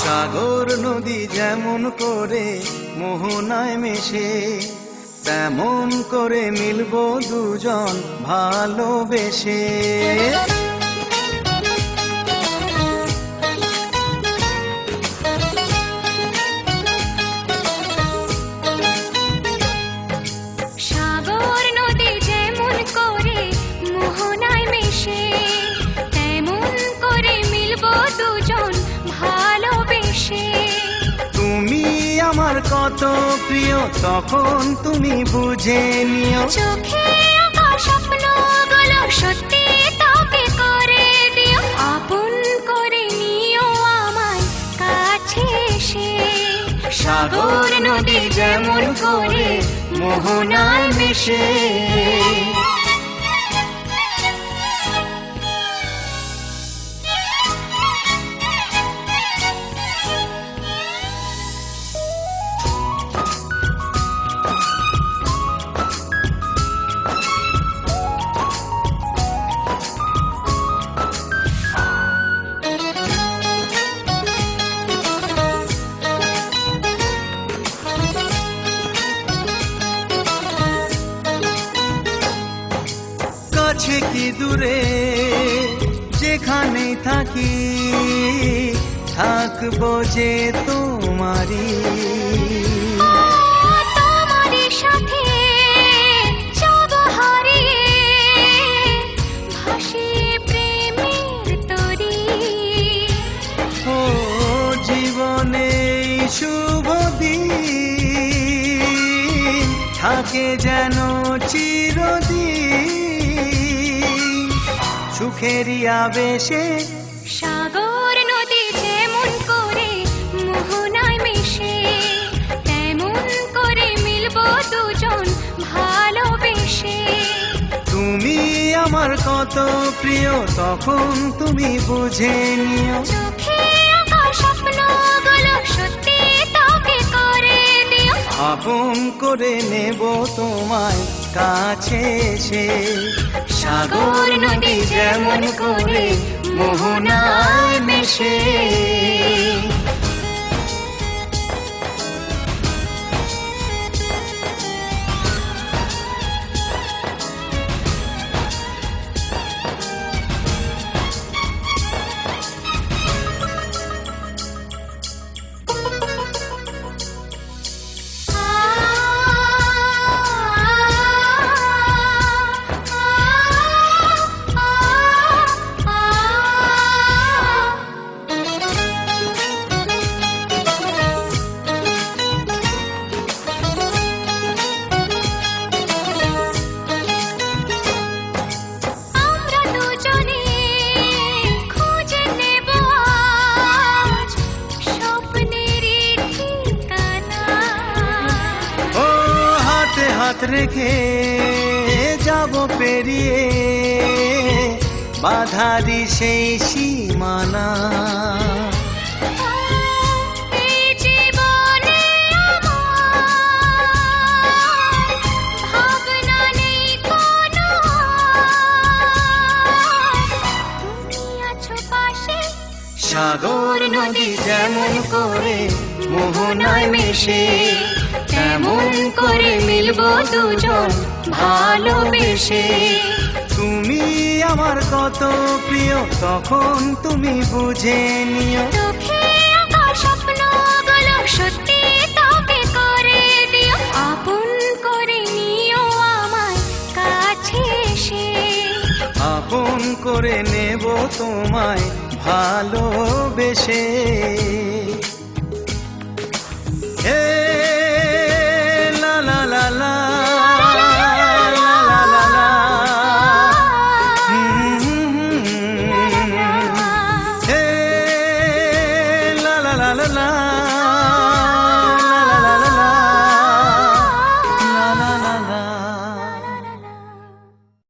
সাগর নদী যেমন করে মোহনায় মেশে, তেমন করে মিলবো দুজন ভালোবেসে। সাগর নদী যেমন করে মোহনায় মেশে, তেমন করে মিলবো দুজন ভালোবেসে। তুমি আমার কত প্রিয় তখন তুমি বুঝে নিও, চোখে আঁকা স্বপ্নগুলো সত্যি তবে করে দিও, আপন করে নিও আমায় কাছে এসে। সাগর নদী যেমন করে মোহনায় মেশে। কাছে কি দূরে যেখানে থাকি, থাকবো যে তোমারি। তোমারই সাথে যাব হারিয়ে, ভাসিয়ে প্রেমের তরী। ও জীবনে শুভ দিন থাকে যেন চিরদিন, সুখেরই আবেশে। সাগর নদী যেমন করে মোহনায় মেশে, তেমন করে মিলবো দুজন ভালোবেসে। তুমি আমার কত প্রিয় তখন তুমি বুঝে নিও, চোখে আঁকা স্বপ্নগুলো সত্যি তবে করে দিও, আপন করে নেব তোমায় কাছে এসে। সাগর নদী যেমন করে মোহনায় মেশে। আমরা দুজনে খুঁজে নেব আজ স্বপ্নেরই ঠিকানা। ও হাতে হাত রেখে যাব পেরিয়ে বাধারি সেই সীমানা। এই জীবনে আমার ভাবনা নেই কোনো, তুমি আছো পাশে। সাগর নদী যেমন করে মোহনায় মেশে, তেমন করে মিলবো দুজন ভালোবেসে। তুমি আমার কত প্রিয় তখন তুমি বুঝে নিও, চোখে আঁকা স্বপ্নগুলো সত্যি তবে করে দিও, আপন করে নিও আমায় কাছে এসে। আপন করে নেব তোমায় ভালোবেসে। হে লা লা লা লা লা লা লা লা। হে লা লা লা লা লা।